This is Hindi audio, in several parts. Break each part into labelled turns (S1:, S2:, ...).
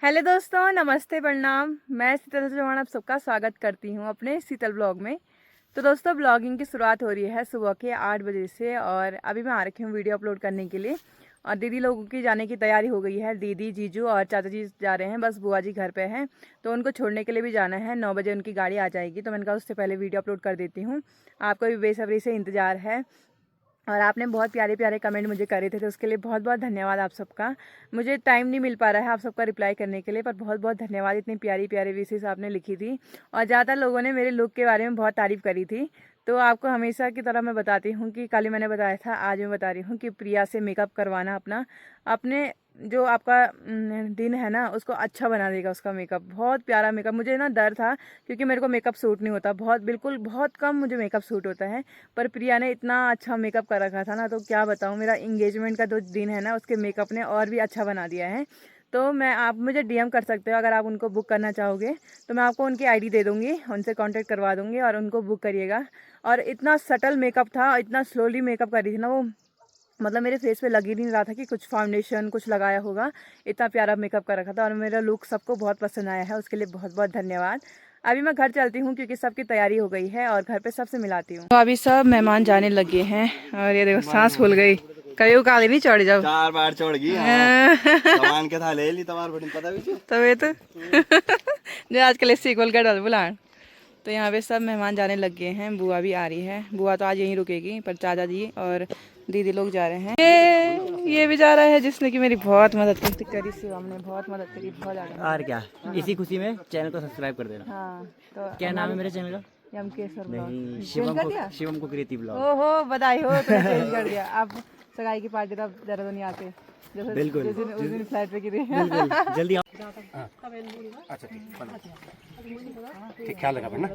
S1: हेलो दोस्तों, नमस्ते, प्रणाम। मैं शीतल चौहान आप सबका स्वागत करती हूँ अपने शीतल ब्लॉग में। तो दोस्तों, ब्लॉगिंग की शुरुआत हो रही है सुबह के 8 बजे से और अभी मैं आ रखी हूँ वीडियो अपलोड करने के लिए। और दीदी लोगों की जाने की तैयारी हो गई है। दीदी, जीजू और चाचा जी जा रहे हैं, बस बुआ जी घर पे हैं। तो उनको छोड़ने के लिए भी जाना है। 9 बजे उनकी गाड़ी आ जाएगी, तो मैंने कहा उससे पहले वीडियो अपलोड कर देती हूँ। आपको भी बेसब्री से इंतज़ार है और आपने बहुत प्यारे प्यारे कमेंट मुझे करे थे, तो उसके लिए बहुत बहुत धन्यवाद आप सबका। मुझे टाइम नहीं मिल पा रहा है आप सबका रिप्लाई करने के लिए, पर बहुत बहुत धन्यवाद। इतनी प्यारी प्यारी विशेष आपने लिखी थी और ज़्यादातर लोगों ने मेरे लुक के बारे में बहुत तारीफ़ करी थी। तो आपको हमेशा की तरह मैं बताती हूँ कि कल ही मैंने बताया था, आज मैं बता रही हूँ कि प्रिया से मेकअप करवाना अपने जो आपका दिन है ना, उसको अच्छा बना देगा उसका मेकअप। बहुत प्यारा मेकअप। मुझे ना डर था क्योंकि मेरे को मेकअप सूट नहीं होता, बहुत कम मुझे मेकअप सूट होता है। पर प्रिया ने इतना अच्छा मेकअप कर रखा था ना, तो क्या बताऊँ, मेरा इंगेजमेंट का जो दिन है ना, उसके मेकअप ने और भी अच्छा बना दिया है। तो आप मुझे डीएम कर सकते हो अगर आप उनको बुक करना चाहोगे, तो मैं आपको उनकी आईडी दे दूँगी, उनसे कांटेक्ट करवा दूँगी और उनको बुक करिएगा। और इतना सटल मेकअप था, इतना स्लोली मेकअप कर रही थी ना वो, मतलब मेरे फेस पे लग ही नहीं रहा था कि कुछ फाउंडेशन कुछ लगाया होगा। इतना प्यारा मेकअप कर रखा था और मेरा लुक सबको बहुत पसंद आया है, उसके लिए बहुत बहुत धन्यवाद। अभी मैं घर चलती हूँ क्योंकि सबकी तैयारी हो गई है और घर पे सबसे मिलाती हूँ। तो अभी सब मेहमान जाने लगे हैं और ये देखो सांस फूल गई। कभी काले नहीं चढ़ जाओ।
S2: 4 बार चढ़ गई। हाँ। सामान के था ले ली तुम्हारे बड़ी पता भी
S1: तबे तो जो आजकल सीक्वल का डल बुलान। तो यहाँ पे सब मेहमान जाने लग गए हैं। बुआ भी आ रही है। बुआ तो आज यहीं रुकेगी, पर चाचा जी और दीदी लोग जा रहे हैं। ये भी जा रहा है जिसने कि मेरी बहुत मदद करी। शिवम ने बहुत मदद करी, बहुत ज़्यादा।
S3: और क्या, इसी खुशी में चैनल को सब्सक्राइब कर देना।
S1: हाँ, तो
S3: क्या नाम है मेरे चैनल का?
S1: यमकेश्वर ब्लॉग।
S3: नहीं, शिवम को कृति ब्लॉग।
S1: ओहो, बधाई हो, तुमने चेंज कर दिया। अब सगाई की पार्टी तो देहरादून नहीं आते, जैसे
S3: बिल्कुल।
S1: उस दिन फ्लाइट पे गिरी।
S3: बिल्कुल जल्दी आओ।
S2: अच्छा ठीक, ख्याल रखा ना।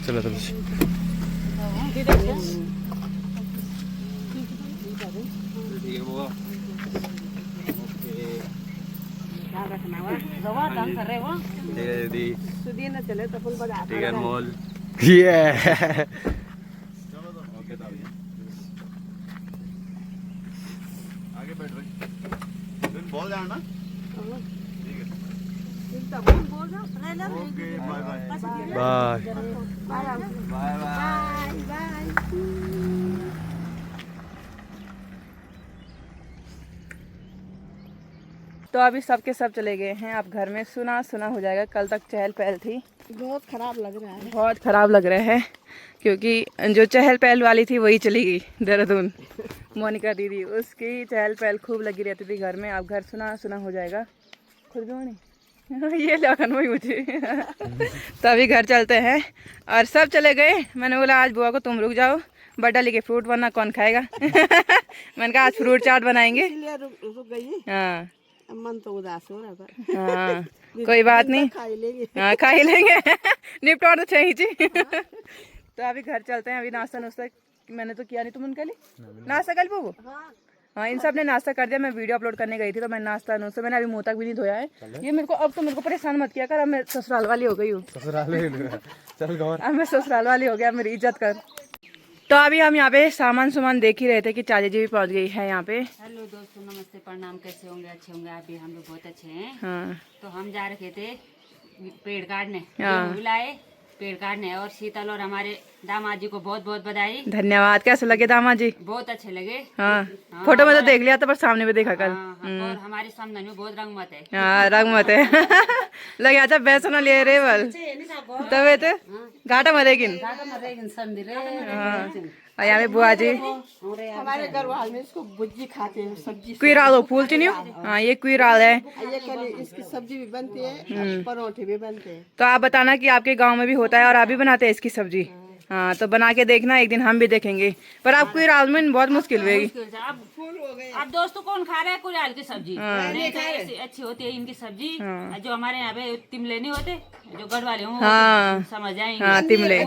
S2: चलो चलो मॉल आगे बैठ रहे बोल जाओ ना। ठीक है, okay, bye bye bye bye.
S1: तो अभी सबके सब चले गए हैं। अब घर में सुना सुना हो जाएगा। कल तक चहल पहल थी।
S4: बहुत खराब लग रहा है।
S1: बहुत ख़राब लग रहा है क्योंकि जो चहल पहल वाली थी वही चली गई देहरादून। मोनिका दीदी, उसकी चहल पहल खूब लगी रहती थी घर में। अब घर सुना सुना हो जाएगा। खुद भी होनी ये लगन वही मुझे। तो अभी घर चलते हैं और सब चले गए। मैंने बोला आज बुआ को तुम रुक जाओ, बड्डा लेके फ्रूट वरना कौन खाएगा। मैंने कहा आज फ्रूट चाट बनाएंगे।
S4: इसलिए रुक गई।
S1: हाँ
S4: मन तो उदास हो रहा था।
S1: हाँ, कोई बात नहीं,
S4: खा ही लेंगे।
S1: हाँ खा ही लेंगे। निपटोर तो चाहिए जी। तो अभी घर चलते हैं। अभी नाश्ता नुश्ता मैंने तो किया नहीं, तुम उनके लिए नाश्ता कर वो। हाँ, इन सब ने नाश्ता कर दिया। मैं वीडियो अपलोड करने गई थी तो मैं नाश्ता नुश्ता मैंने अभी मुँह तक भी नहीं धोया है। ये मेरे को अब तो मेरे को परेशान मत किया कर, अब मैं ससुराल वाली हो गई हूँ। अब मैं ससुराल वाली हो गया, मेरी इज्जत कर। तो अभी हम यहाँ पे सामान देख ही रहे थे कि चाची जी भी पहुँच गई है यहाँ पे।
S5: हेलो दोस्तों, नमस्ते, प्रणाम। कैसे होंगे? अच्छे होंगे आप भी। हम लोग बहुत अच्छे हैं।
S1: हाँ
S5: तो हम जा रखे थे पेड़ काटने,
S1: हाँ।
S5: बुलाए पेड़ काटने। और शीतल और हमारे दामाद जी को बहुत बहुत बधाई।
S1: धन्यवाद। कैसे लगे दामाद जी?
S5: बहुत अच्छे लगे।
S1: हाँ, फोटो में तो देख लिया था पर सामने भी देखा कल।
S5: हाँ, और हमारे सामने में बहुत रंग मत है।
S1: हाँ, रंग मत है। लगे अच्छा बैसो ना ले रे बल तबे तो घाटा मरेगिन। हाँ, और यहाँ पे बुआ जी
S4: हमारे घर वाले में इसको भुजी खाते हैं, सब्जी।
S1: कुराल हो फूल चिन्ह। हाँ, ये कुराल है।
S4: ये कली इसकी सब्जी भी बनती है, परोठे भी बनते हैं।
S1: तो आप बताना कि आपके गांव में भी होता है और आप भी बनाते हैं इसकी सब्जी। हाँ, तो बना के देखना, एक दिन हम भी देखेंगे। पर आपको कुराल में बहुत मुश्किल हुएगी।
S5: अब दोस्तों कौन खा रहा है कुराल की सब्जी? नहीं खा रहे। अच्छी होती है इनकी सब्जी। जो हमारे यहाँ पे तिमले नहीं होते, जो गढ़ वाले हों,
S1: हाँ
S5: समझ जाएंगे।
S1: हाँ, तिमले।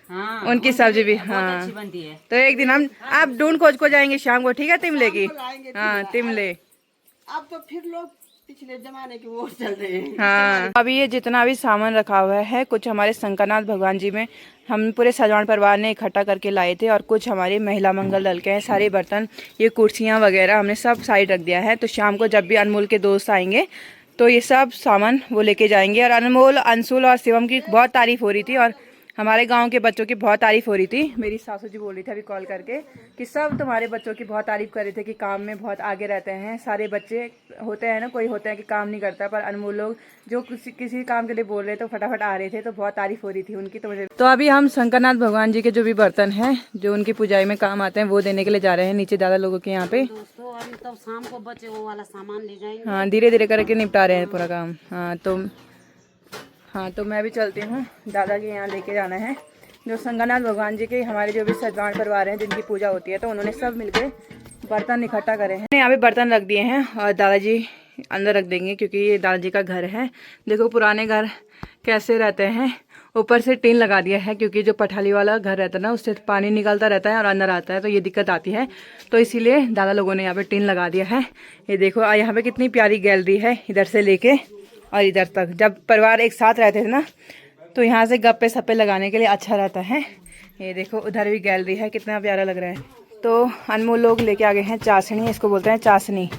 S5: हाँ,
S1: उनकी सब्जी भी
S5: बहुत
S1: हाँ
S5: अच्छी बनती है।
S1: तो एक दिन हम आप ढूंढ खोज को जाएंगे शाम को, ठीक है? तिमले की। हाँ, तिमले।
S4: अब तो फिर लोग पिछले जमाने की वोट चल रहे हैं।
S1: हाँ, अभी ये जितना भी सामान रखा हुआ है कुछ हमारे शंकरनाथ भगवान जी में हम पूरे सजवान परिवार ने इकट्ठा करके लाए थे, और कुछ हमारे महिला मंगल दल के हैं। सारे बर्तन, ये कुर्सियाँ वगैरह हमने सब साइड रख दिया है। तो शाम को जब भी अनमोल के दोस्त आएंगे तो ये सब सामान वो लेके जाएंगे। और अनमोल, अंशुल और शिवम की बहुत तारीफ हो रही थी, और हमारे गांव के बच्चों की बहुत तारीफ हो रही थी। मेरी सासू जी बोल रही थी अभी कॉल करके कि सब तुम्हारे बच्चों की बहुत तारीफ कर रहे थे कि काम में बहुत आगे रहते हैं। सारे बच्चे होते हैं ना, कोई होते हैं कि काम नहीं करता, पर अनमोल लोग जो किसी काम के लिए बोल रहे थे तो फटाफट आ रहे थे, तो बहुत तारीफ हो रही थी उनकी। तो अभी हम शंकरनाथ भगवान जी के जो भी बर्तन हैं जो उनकी पूजाई में काम आते हैं वो देने के लिए जा रहे हैं नीचे दादा लोगों के यहाँ पे।
S6: दोस्तों अभी तब शाम को बच्चे वो वाला सामान ले जाएंगे।
S1: हाँ, धीरे धीरे करके निपटा रहे हैं पूरा काम। हाँ तो मैं भी चलती हूँ, दादा के यहाँ लेके जाना है। जो शंकरनाथ भगवान जी के हमारे जो भी सजवान परिवार हैं जिनकी पूजा होती है, तो उन्होंने सब मिलके बर्तन इकट्ठा करे हैं। यहाँ पे बर्तन रख दिए हैं और दादाजी अंदर रख देंगे क्योंकि ये दादाजी का घर है। देखो पुराने घर कैसे रहते हैं, ऊपर से टीन लगा दिया है क्योंकि जो पठाली वाला घर रहता है ना उससे पानी निकलता रहता है और अंदर आता है, तो ये दिक्कत आती है। तो इसीलिए दादा लोगों ने यहाँ पे टीन लगा दिया है। ये देखो यहाँ पे कितनी प्यारी गैलरी है, इधर से लेके और इधर तक। जब परिवार एक साथ रहते थे ना तो यहाँ से गप्पे सप्पे लगाने के लिए अच्छा रहता है। ये देखो उधर भी गैलरी है, कितना प्यारा लग रहा है। तो अनमोल लोग लेके आ गए हैं चाशनी, इसको बोलते हैं चाशनी।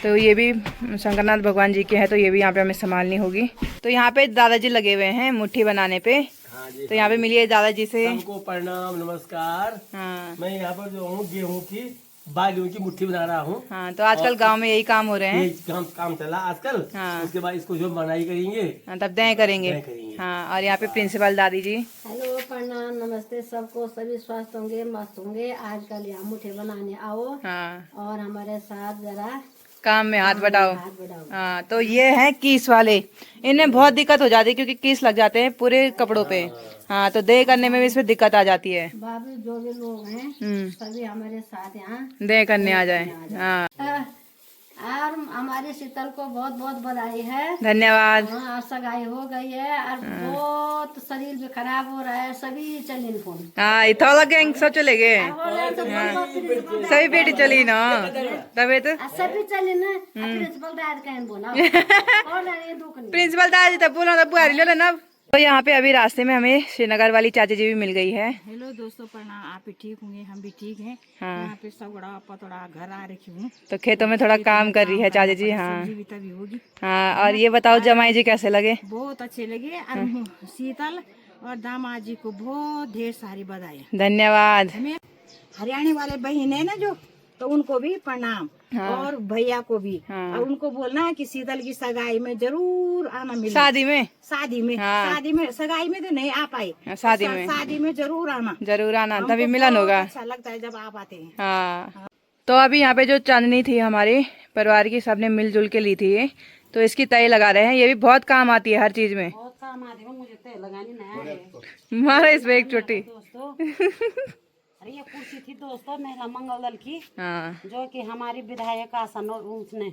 S1: तो ये भी शंकरनाथ भगवान जी के है, तो ये भी यहाँ पे हमें संभालनी होगी। तो यहाँ पे दादाजी लगे हुए हैं मुट्ठी बनाने पे। तो यहाँ पे मिलिए दादाजी से।
S7: सबको प्रणाम, नमस्कार।
S1: हाँ
S7: मैं यहाँ पर जो हूँ गेहूँ की मुट्ठी बना रहा हूँ।
S1: हाँ, तो आजकल गांव में यही काम हो रहे हैं।
S7: ये काम चला आजकल।
S1: हाँ।
S7: उसके बाद इसको जो बनाई करेंगे
S1: हाँ, तब दय करेंगे। हाँ, और यहाँ पे प्रिंसिपल दादी जी।
S6: हेलो, प्रणाम, नमस्ते सबको। सभी स्वस्थ होंगे, मस्त होंगे। आजकल यहाँ मुठे बनाने आओ
S1: हाँ,
S6: और हमारे साथ जरा
S1: काम में हाथ बढ़ाओ।
S6: हाथ बढ़ाओ।
S1: हाँ, तो ये हैं कीस वाले। इन्हें बहुत दिक्कत हो जाती है क्योंकि कीस लग जाते हैं पूरे कपड़ों पे। हाँ, तो दे करने में भी इसमें दिक्कत आ जाती है।
S6: बाबू जो भी लोग हैं सभी हमारे साथ यहाँ
S1: दे करने आ जाए। हाँ,
S6: और हमारी शीतल को बहुत बहुत बधाई है।
S1: धन्यवाद।
S6: हाँ, सगाई हो गई है और बहुत शरीर भी खराब हो रहा है। सभी चलिए फोन।
S1: हाँ, थोड़ा गैंग सब चले गए, सभी बेटी चली ना तबे तो।
S6: सभी चलिए ना, प्रिंसिपल दाद कहीं बोला और ये दुख नहीं।
S1: प्रिंसिपल दादी तब बोला तब बुआरी लो ना। तो यहाँ पे अभी रास्ते में हमें श्रीनगर वाली चाची जी भी मिल गई है।
S8: हेलो दोस्तों, प्रणाम। आप भी ठीक होंगे, हम भी ठीक हैं।
S1: हाँ।
S8: यहाँ पे सगड़ा पतड़ा घर आ रखी हूँ,
S1: तो खेतों में थोड़ा काम कर रही है चाची जी। हाँ
S8: सब्जी भी तभी होगी।
S1: हाँ, और ये बताओ जमाई जी कैसे लगे?
S8: बहुत अच्छे लगे। और शीतल और दामाद जी को बहुत ढेर सारी बधाई।
S1: धन्यवाद।
S8: हरियाणा वाले बहन है ना जो, तो उनको भी प्रणाम।
S1: हाँ।
S8: और भैया को भी।
S1: हाँ।
S8: और उनको बोलना है कि शीतल की सगाई में जरूर आना मिले।
S1: शादी में?
S8: शादी में।
S1: हाँ।
S8: शादी में, सगाई में तो नहीं आ पाए।
S1: शादी में।
S8: शादी में जरूर आना।
S1: जरूर आना,
S8: हमको
S1: तभी मिलन
S8: बहुत
S1: होगा।
S8: अच्छा लगता है जब आप आते हैं।
S1: हाँ, तो अभी यहाँ पे जो चांदनी थी हमारे परिवार की, सबने मिलजुल के ली थी ये, तो इसकी तय लगा रहे हैं। ये भी बहुत काम आती है हर चीज में।
S6: बहुत काम आती है, मुझे तय लगानी नया है
S1: मारा इस पे एक चोटी।
S6: दोस्तों। अरे ये कुर्सी थी दोस्तों महिला मंगल दल की,
S1: हाँ,
S6: जो कि हमारी विधायक आसन उसने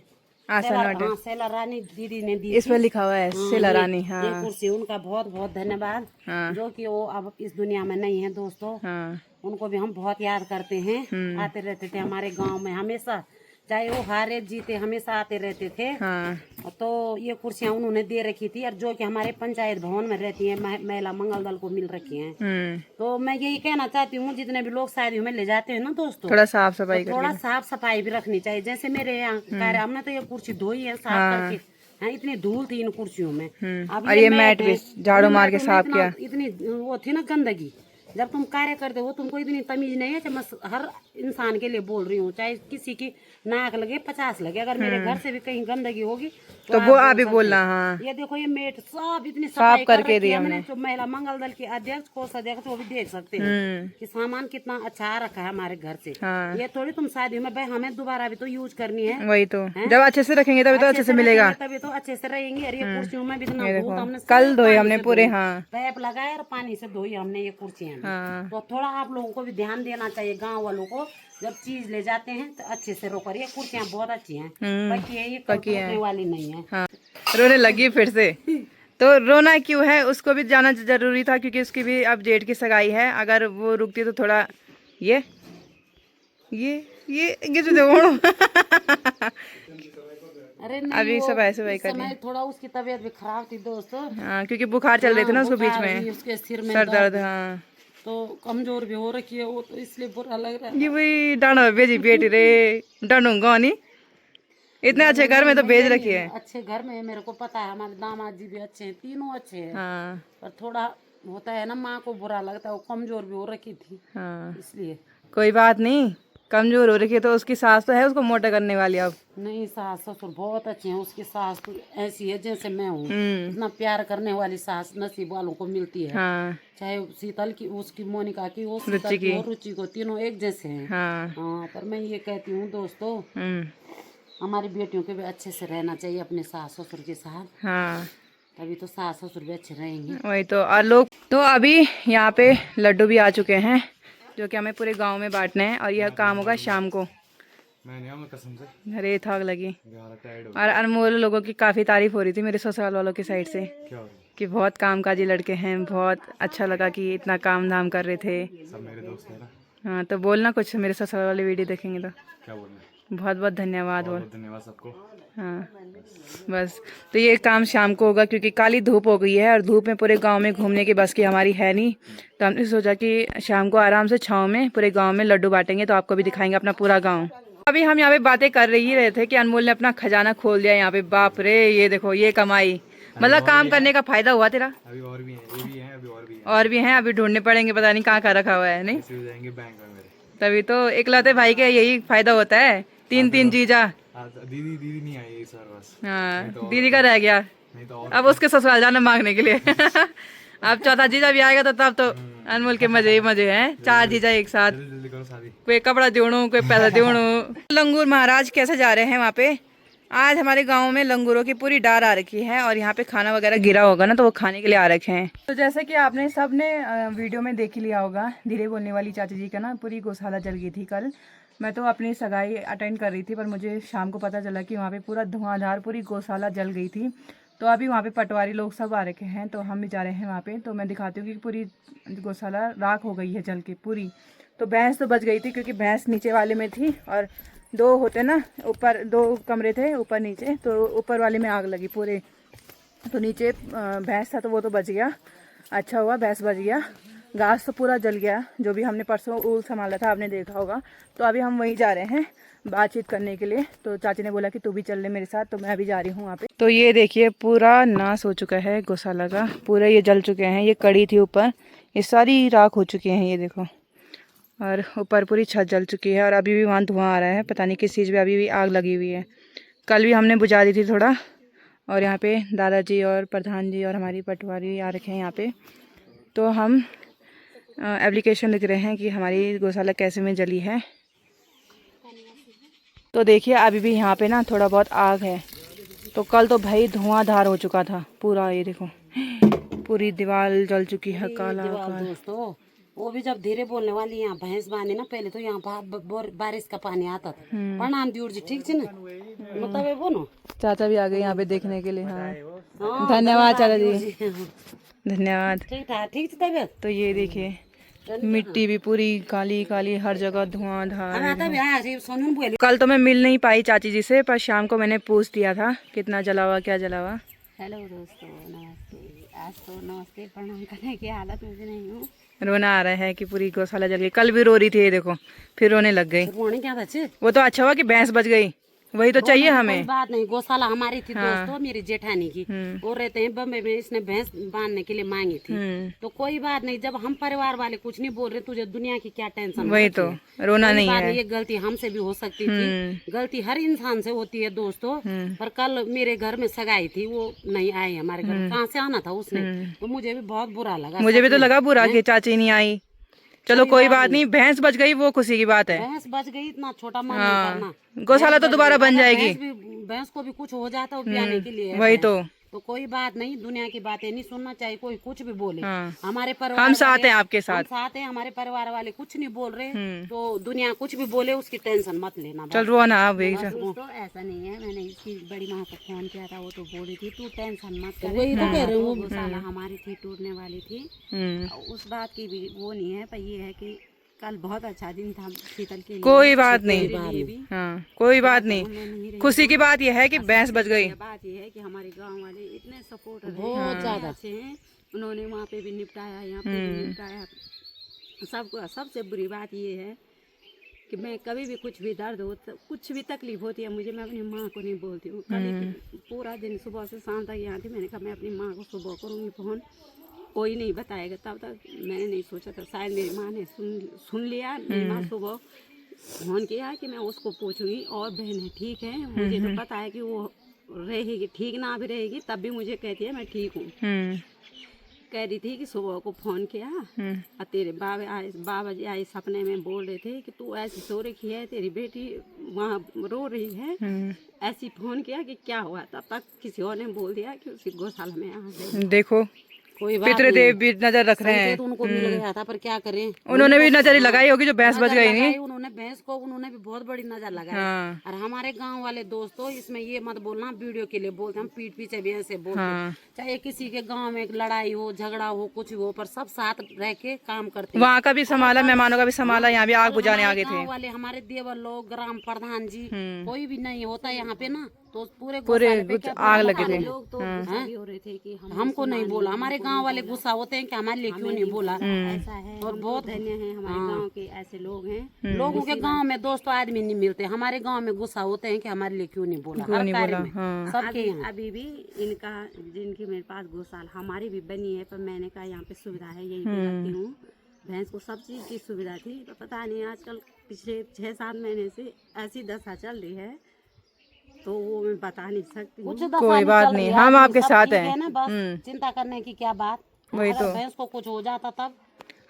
S1: आसन
S6: सेला रानी दीदी ने दी।
S1: इस पर लिखा हुआ है सेला रानी।
S6: ये
S1: हाँ
S6: कुर्सी उनका बहुत बहुत धन्यवाद।
S1: हाँ।
S6: जो कि वो अब इस दुनिया में नहीं है दोस्तों।
S1: हाँ,
S6: उनको भी हम बहुत याद करते हैं। आते रहते थे हमारे गांव में हमेशा, चाहे वो हारे जीते हमेशा आते रहते थे।
S1: हाँ,
S6: तो ये कुर्सियां उन्होंने दे रखी थी, और जो कि हमारे पंचायत भवन में रहती हैं, महिला मंगल दल को मिल रखी हैं। तो मैं यही कहना चाहती हूँ, जितने भी लोग शादियों में ले जाते हैं ना दोस्तों,
S1: थोड़ा साफ सफाई
S6: तो थोड़ा साफ सफाई भी रखनी चाहिए। जैसे मेरे यहाँ कार्य, हमने तो ये कुर्सी धोई है साफ करके। हाँ, इतनी धूल थी इन कुर्सियों में। अब
S1: और ये मैट भी झाड़ू मार के साफ किया।
S6: इतनी वो थी ना गंदगी। जब तुम कार्य करते हो तुमको इतनी तमीज नहीं है कि मैं हर इंसान के लिए बोल रही हूँ, चाहे किसी की नाक लगे 50 लगे, अगर मेरे घर से भी कहीं गंदगी होगी
S1: तो वो आप भी बोलना। हाँ,
S6: ये देखो ये मेट सब इतनी
S1: साफ
S6: सफाई
S1: करके
S6: दिया
S1: दिया
S6: मैंने। जो महिला मंगल दल के अध्यक्ष कोषाध्यक्ष वो भी देख सकते हैं कि सामान कितना अच्छा आ रखा है हमारे घर से।
S1: हाँ।
S6: ये थोड़ी तुम शादी में भाई हमें दोबारा भी तो यूज करनी है।
S1: वही तो, जब अच्छे से रखेंगे तभी तो अच्छे से मिलेगा।
S6: तभी तो अच्छे से रहेंगे। और ये कुर्सियों में भी इतना धूल, हमने
S1: कल धोई हमने पूरे। हाँ,
S6: पैप लगाया और पानी से धोई हमने ये कुर्सियां।
S1: हाँ,
S6: तो थोड़ा आप लोगों को भी ध्यान देना चाहिए, गांव वालों को। जब चीज ले जाते हैं तो अच्छे से रोको। ये कुर्सियां बहुत अच्छी हैं, पक्की है, ये टूटने वाली नहीं है।
S1: हाँ, रोने लगी फिर से। तो रोना क्यों है उसको भी जाना जरूरी था, क्योंकि उसकी भी अब जेठ की सगाई है। अगर वो रुकती तो थोड़ा ये
S6: अरे नहीं,
S1: अभी
S6: वो
S1: सब ऐसे वही
S6: इस
S1: कर रहे
S6: समय थोड़ा उसकी तबीयत भी खराब थी दोस्तों।
S1: हाँ, क्योंकि बुखार चल रहे थे ना उसको बीच
S6: बुखार भी,
S1: में,
S6: उसके सिर में
S1: सर दर्द। हाँ,
S6: तो कमजोर भी हो रखी है वो, तो इसलिए बुरा लग रहा है।
S1: ये वही डांडा भेजी बेटी रे, डांडूंगा नहीं, इतने अच्छे घर में तो भेज रखी है।
S6: अच्छे घर में है, मेरे को पता है, हमारे दामाद जी भी अच्छे हैं, तीनों अच्छे हैं।
S1: हाँ
S6: पर थोड़ा होता है ना, माँ को बुरा लगता है, वो कमजोर भी हो रखी थी
S1: हाँ,
S6: इसलिए।
S1: कोई बात नहीं, कमजोर हो रखी है तो उसकी सास तो है उसको मोटा करने वाली अब।
S6: नहीं, सास ससुर बहुत अच्छे हैं, उसकी सास तो ऐसी है जैसे मैं हूँ।
S1: हम्म।
S6: इतना प्यार करने वाली सास नसीब वालों को मिलती है।
S1: हाँ
S6: चाहे शीतल की, उसकी मोनिका की, वो शीतल की और रुचि को, तीनों एक जैसे हैं।
S1: हाँ।
S6: हाँ, पर मैं ये कहती हूँ दोस्तों, हमारी बेटियों के भी अच्छे से रहना चाहिए अपने सास ससुर के साथ,
S1: हाँ,
S6: तभी तो सास ससुर भी अच्छे रहेंगे।
S1: वही तो। और लोग तो अभी यहाँ पे लड्डू भी आ चुके हैं जो कि हमें पूरे गांव में बांटने हैं और यह काम होगा शाम को। अरे थक लगी। और अनमोल लोगों की काफ़ी तारीफ हो रही थी मेरे ससुराल वालों की साइड से कि बहुत कामकाजी लड़के हैं, बहुत अच्छा लगा कि इतना काम धाम कर रहे थे।
S2: सब मेरे दोस्त हैं ना।
S1: हाँ, तो बोलना कुछ, मेरे ससुराल वाले वीडियो देखेंगे तो।
S2: क्या बोलना?
S1: बहुत बहुत धन्यवाद बोल।
S2: धन्यवाद सबको।
S1: हाँ बस, तो ये काम शाम को होगा क्योंकि काली धूप हो गई है और धूप में पूरे गांव में घूमने की बस की हमारी है नहीं, तो हमने सोचा कि शाम को आराम से छाँव में पूरे गांव में लड्डू बांटेंगे, तो आपको भी दिखाएंगे अपना पूरा गांव। अभी हम यहाँ पे बातें कर ही रहे थे कि अनमोल ने अपना खजाना खोल दिया यहाँ पे। बाप रे, ये देखो ये कमाई, मतलब काम करने का फायदा हुआ तेरा।
S2: अभी और भी हैं, ये भी हैं, अभी और भी हैं।
S1: और भी हैं, अभी ढूंढने पड़ेंगे, पता नहीं कहाँ रखा हुआ है। नहीं,
S2: ऐसे हो जाएंगे बैंक में मेरे।
S1: तभी तो इकलौते भाई के यही फायदा होता है, तीन तीन जीजा।
S2: दीदी दीदी नहीं आई इस बार बस।
S1: हाँ, दीदी का रह गया,
S2: नहीं तो और
S1: अब उसके ससुराल जाना मांगने के लिए। अब चौथा जीजा भी आएगा तो तब तो अनमोल के मजे ही मजे हैं, 4 जीजा एक साथ।
S2: जल्दी करो शादी।
S1: कोई कपड़ा दिवणु, कोई पैसा दिवणु। लंगूर महाराज कैसे जा रहे हैं वहाँ पे? आज हमारे गांव में लंगूरों की पूरी डार आ रखी है और यहाँ पे खाना वगैरह गिरा होगा ना, तो वो खाने के लिए आ रखे हैं। तो जैसे कि आपने सब ने वीडियो में देख ही लिया होगा, धीरे बोलने वाली चाची जी का ना पूरी गौशाला जल गई थी कल। मैं तो अपनी सगाई अटेंड कर रही थी, पर मुझे शाम को पता चला कि वहाँ पे पूरा धुआंधार पूरी गौशाला जल गई थी। तो अभी वहाँ पे पटवारी लोग सब आ रखे हैं, तो हम भी जा रहे हैं वहाँ पे। तो मैं दिखाती हूँ कि पूरी गौशाला राख हो गई है जल के पूरी। तो भैंस तो बच गई थी क्योंकि भैंस नीचे वाले में थी और 2 होते ना, ऊपर 2 कमरे थे ऊपर नीचे, तो ऊपर वाले में आग लगी पूरे। तो नीचे भैंस था तो वो तो बच गया, अच्छा हुआ भैंस बच गया। घास तो पूरा जल गया, जो भी हमने परसों ऊल संभाला था आपने देखा होगा। तो अभी हम वहीं जा रहे हैं बातचीत करने के लिए। तो चाची ने बोला कि तू भी चल ले मेरे साथ, तो मैं अभी जा रही हूँ वहाँ पे। तो ये देखिए पूरा नाश हो चुका है गौशाला का, पूरा ये जल चुके हैं। ये कड़ी थी ऊपर, ये सारी राख हो चुकी हैं, ये देखो। और ऊपर पूरी छत जल चुकी है और अभी भी वहाँ धुआं आ रहा है, पता नहीं किस चीज़ में अभी भी आग लगी हुई है। कल भी हमने बुझा दी थी थोड़ा। और यहाँ पे दादाजी और प्रधान जी और हमारी पटवारी आ रखे हैं यहाँ पे। तो हम एप्लीकेशन लिख रहे हैं कि हमारी गौशाला कैसे में जली है। तो देखिए अभी भी यहाँ पे ना थोड़ा बहुत आग है। तो कल तो भाई धुआंधार हो चुका था पूरा, ये देखो पूरी दीवार जल चुकी है काला काला।
S6: दोस्तों, वो भी जब धीरे बोलने वाली, यहाँ भैंस बांधे ना, पहले तो यहाँ बारिश का पानी आता था। प्रणाम दियोर जी, ठीक है ना, मतलब वो ना
S1: चाचा भी आ गए यहाँ पे देखने के लिए। हाँ, धन्यवाद चाचा जी, धन्यवाद।
S6: ठीक था, ठीक थी तबियत।
S1: तो ये देखिए मिट्टी भी पूरी काली काली, हर जगह धुआंधार। कल तो मैं मिल नहीं पाई चाची जी से, पर शाम को मैंने पूछ दिया था कितना जला हुआ, क्या जला हुआ।
S8: हेलो दोस्तों, नमस्ते। आज तो नमस्ते प्रणाम करने की हालत में भी नहीं हूँ।
S1: रोना आ रहा है कि पूरी गौशाला जल गई। कल भी रो रही थी, ये देखो फिर रोने लग गई। वो तो अच्छा हुआ कि भैंस बच गई, वही तो चाहिए हमें।
S6: कोई बात नहीं, गौशाला हमारी थी दोस्तों, मेरी जेठानी की। वो रहते हैं बम्बई में, इसने भैंस बांधने के लिए मांगी थी। तो कोई बात नहीं, जब हम परिवार वाले कुछ नहीं बोल रहे, तुझे दुनिया की क्या टेंशन।
S1: वही तो, रोना नहीं है।
S6: ये गलती हमसे भी हो सकती थी, गलती हर इंसान से होती है दोस्तों। पर कल मेरे घर में सगाई थी, वो नहीं आई हमारे घर। कहाँ से आना था उसने, तो मुझे भी बहुत बुरा लगा।
S1: मुझे भी तो लगा बुरा कि चाची नहीं आई। चलो कोई बात नहीं, भैंस बच गई वो खुशी की बात है।
S6: भैंस बच गई, इतना छोटा मन नहीं करना।
S1: गौशाला तो दोबारा बन जाएगी।
S6: भैंस को भी कुछ हो जाता है पियाने के लिए,
S1: वही तो
S6: कोई बात नहीं, दुनिया की बातें नहीं सुनना चाहिए, कोई कुछ भी बोले। हमारे
S1: हम
S6: परिवार
S1: साथ हैं, आपके साथ
S6: साथ हैं, हमारे परिवार वाले कुछ नहीं बोल रहे, तो दुनिया कुछ भी बोले उसकी टेंशन मत लेना।
S1: चल रो ना आप।
S8: दोस्तों ऐसा नहीं है, मैंने इसकी बड़ी माँ को फोन किया था, वो तो बोल रही थी तू टेंशन मत कर।
S6: वही तो कह रही हूँ,
S8: गौशाला हमारी थी, टूटने वाली थी। उस बात की भी वो नहीं है, पर ये है कि
S6: कल बहुत अच्छा दिन था शीतल के लिए।
S1: कोई बात नहीं,
S6: मेरे लिए भी।
S1: हाँ कोई बात
S6: मैं
S1: नहीं।
S6: नहीं रही।
S1: खुशी की बात यह है कि भैंस बच गई।
S6: बात यह है कि हमारे गांव वाले इतने सपोर्टर बहुत ज्यादा अच्छे हैं। उन्होंने वहाँ पे भी निपटाया, यहाँ पे भी निपटाया सबको। सबसे बुरी बात ये है कि मैं कभी भी कुछ भी दर्द हो, कुछ भी तकलीफ होती है मुझे, मैं अपनी माँ को नहीं बोलती हूँ। कल पूरा दिन सुबह से शाम तक यहाँ थी। मैंने कहा मैं अपनी माँ को सुबह करूँगी फोन, कोई नहीं बताएगा। तब तक मैंने नहीं सोचा था, शायद मेरी माँ ने सुन लिया। मेरी माँ सुबह फोन किया कि मैं उसको पूछूंगी और बहन ठीक है। मुझे तो पता है कि वो रहेगी, ठीक ना भी रहेगी तब भी मुझे कहती है मैं ठीक हूँ। कह रही थी कि सुबह को फोन किया और तेरे बाबा जी आए सपने में बोल रहे थे कि तू ऐसी सो रखी है, तेरी बेटी वहाँ रो रही है। ऐसी फोन किया कि क्या हुआ, तब तक किसी और ने बोल दिया कि उसकी गौशाला में आ गई।
S1: देखो
S6: कोई बात
S1: पितृदेव भी नजर रख रहे हैं।
S6: तो उनको मिल गया था, पर क्या करें,
S1: उन्होंने भी नजर लगाई होगी जो भैंस बच गई नहीं।
S6: उन्होंने भैंस को उन्होंने भी बहुत बड़ी नजर लगाई।
S1: हाँ।
S6: और हमारे गांव वाले दोस्तों इसमें ये मत बोलना वीडियो के लिए बोलते, हम पीठ पीछे भी ऐसे बोलते हैं। चाहे किसी के गांव में लड़ाई हो, झगड़ा हो, कुछ हो, पर सब साथ रह के काम करते हैं।
S1: वहाँ का भी संभाला, मेहमानों का भी संभाला, यहाँ भी आग बुझाने आगे थे।
S6: गांव वाले हमारे देवर लोग, ग्राम प्रधान जी, कोई भी नहीं होता यहाँ पे ना, तो पूरे
S1: कुछ आग लगे थे।
S5: लोग तो गुस्सा भी हो रहे थे कि
S6: हमको नहीं बोला। हमारे गांव वाले गुस्सा होते हैं कि हमारे लिए क्यों नहीं बोला।
S5: ऐसा है। और बहुत धन्य है हमारे गांव के ऐसे लोग हैं।
S6: लोगों के गांव में दोस्तों आदमी नहीं मिलते, हमारे गांव में गुस्सा होते हैं कि हमारे लिए क्यों नहीं बोला। हर कार्य में सबके यहाँ।
S5: अभी भी इनका जिनके मेरे पास गौशाला हमारी भी बनी है, पर मैंने कहा यहाँ पे सुविधा है, यही पे रखती हूँ। भैंस को सब चीज की सुविधा थी, तो पता नहीं आजकल पिछले 6-7 महीने से ऐसी दशा चल रही है तो वो मैं बता नहीं सकती हूँ।
S1: कोई बात नहीं, हम आपके साथ हैं
S6: ना, बस चिंता करने की क्या बात।
S1: वही तो।
S6: भैंस को कुछ हो जाता तब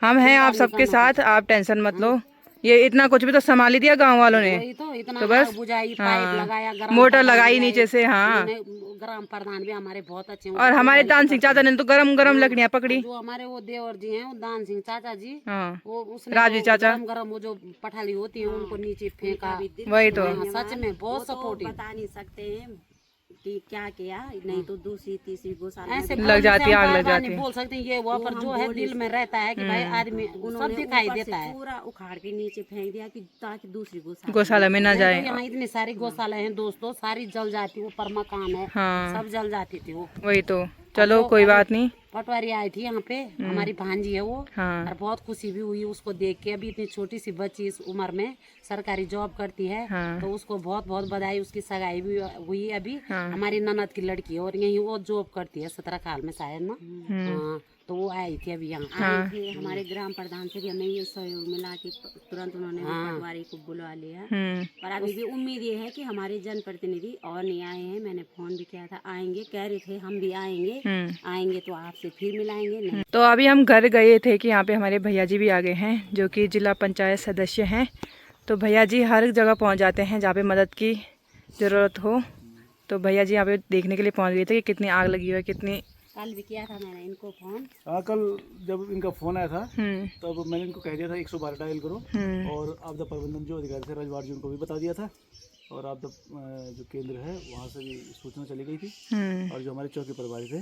S1: हम हैं आप सबके साथ, आप टेंशन मत लो। ये इतना कुछ भी तो संभाल ही दिया गांव वालों ने।
S6: वही तो, इतना
S1: तो बस
S6: आग बुझाई, पाइप लगाया, ग्राम
S1: मोटर
S6: प्रधान
S1: लगाई
S6: भी आए,
S1: नीचे से। हाँ,
S6: उन्होंने ग्राम प्रधान भी हमारे बहुत अच्छे हैं।
S1: और हमारे दान सिंह चाचा ने तो गरम गरम लकड़ियां पकड़ी।
S6: जो हमारे वो देवर जी हैं, वो दान सिंह चाचा जी,
S1: हाँ,
S6: वो उसने
S1: राजवी चाचा।
S6: गरम गरम वो जो पठाली होती है उनको नीचे फेंका।
S1: वही तो।
S6: हाँ, सच में बहुत सपोर्टिव।
S5: बता नहीं सकते हैं कि क्या किया, नहीं तो दूसरी तीसरी गौशाला
S6: ऐसे
S1: लग जाती है, आग लग जाती
S6: नहीं
S1: है।
S6: बोल सकते हैं ये वो, पर जो है दिल में रहता है कि भाई आदमी सब दिखाई देता है।
S5: पूरा उखाड़ के नीचे फेंक दिया कि ताकि दूसरी गौशाला
S1: गौशाला में ना जाए।
S6: यहाँ इतनी सारी गौशाला हैं दोस्तों, सारी जल जाती, ऊपर मकान है, सब जल जाती थी वो।
S1: वही तो। चलो कोई बात नहीं।
S6: पटवारी आई थी यहाँ पे, हमारी भांजी है वो।
S1: हाँ।
S6: और बहुत खुशी भी हुई उसको देख के। अभी इतनी छोटी सी बच्ची इस उम्र में सरकारी जॉब करती है।
S1: हाँ।
S6: तो उसको बहुत बहुत बधाई। उसकी सगाई भी हुई अभी। हमारी ननद की लड़की है और यही वो जॉब करती है सतरखाल में शायद ना। हाँ, तो वो आई थी अभी यहाँ।
S5: आई थी। हमारे ग्राम प्रधान से भी हमें ये सहयोग मिला कि तुरंत उन्होंने पटवारी को बुलवा लिया। पर अभी भी उम्मीद ये है कि हमारे जनप्रतिनिधि और नहीं आए हैं। मैंने फोन भी किया था, आएंगे, कह रहे थे हम भी आएंगे। आएंगे तो आपसे फिर मिलाएंगे। नहीं
S1: तो अभी हम घर गए थे कि यहाँ पे हमारे भैया जी भी आ गए हैं जो कि जिला पंचायत सदस्य हैं। तो भैया जी हर जगह पहुँच जाते हैं जहाँ पे मदद की ज़रूरत हो। तो भैया जी यहाँ पे देखने के लिए पहुँच गए थे कि कितनी आग लगी हुई है, कितनी।
S5: कल भी किया था मैंने इनको फोन।
S7: हाँ, कल जब इनका फोन आया था तब मैंने इनको कह दिया था 112 डायल करो। और आपदा प्रबंधन जो अधिकारी थे रजवाड़ जी, उनको भी बता दिया था। और आपदा जो केंद्र है वहाँ से भी सूचना चली गई थी। और जो हमारे चौकी प्रभारी थे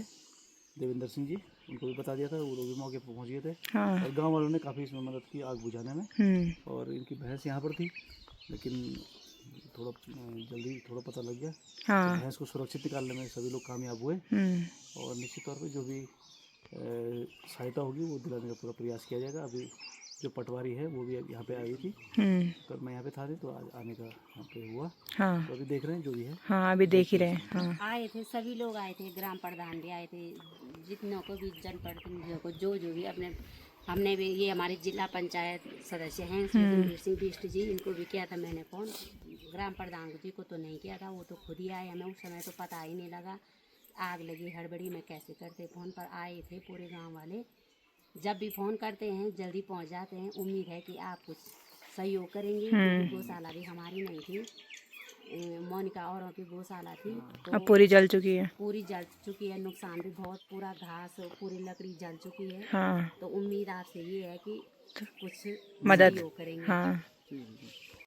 S7: देवेंद्र सिंह जी, उनको भी बता दिया था। वो लोग भी मौके पर पहुँच गए थे। और गाँव वालों ने काफ़ी इसमें मदद की आग बुझाने में। और इनकी भैंस यहाँ पर थी, लेकिन थोड़ा जल्दी पता लग गया। तो भैंस को सुरक्षित निकालने में सभी लोग कामयाब हुए। और निश्चित तौर पे जो भी सहायता होगी वो दिलाने का पूरा प्रयास किया जाएगा। अभी जो पटवारी है वो भी यहाँ पे आई थी। कल मैं यहाँ पे था, तो आज आने का यहाँ पे हुआ। तो अभी देख रहे हैं जो भी है।
S1: हाँ, अभी देख ही रहे हैं।
S5: आए थे, सभी लोग आए थे, ग्राम प्रधान भी आए थे, जितनों को भी जनप्रतिनिधियों को जो भी अपने, हमने भी, ये हमारे जिला पंचायत सदस्य हैं सुरेंद्र सिंह बिष्ट जी, इनको भी किया था मैंने फोन। ग्राम प्रधान जी को तो नहीं किया था, वो तो खुद ही आए। हमें उस समय तो पता ही नहीं लगा, आग लगी हड़बड़ी में कैसे करते फोन। पर आए थे पूरे गांव वाले। जब भी फोन करते हैं जल्दी पहुंच जाते हैं। उम्मीद है कि आप कुछ सहयोग करेंगे। क्योंकि गौशाला भी हमारी नहीं थी, मोनिका औरों की गौशाला थी। तो
S1: अब पूरी जल चुकी है।
S5: पूरी जल चुकी है, नुकसान भी बहुत, पूरा घास, पूरी लकड़ी जल चुकी है।
S1: हाँ,
S5: तो उम्मीद आपसे ये है कि कुछ
S1: मदद।
S5: सहयोग करेंगे।
S1: हाँ।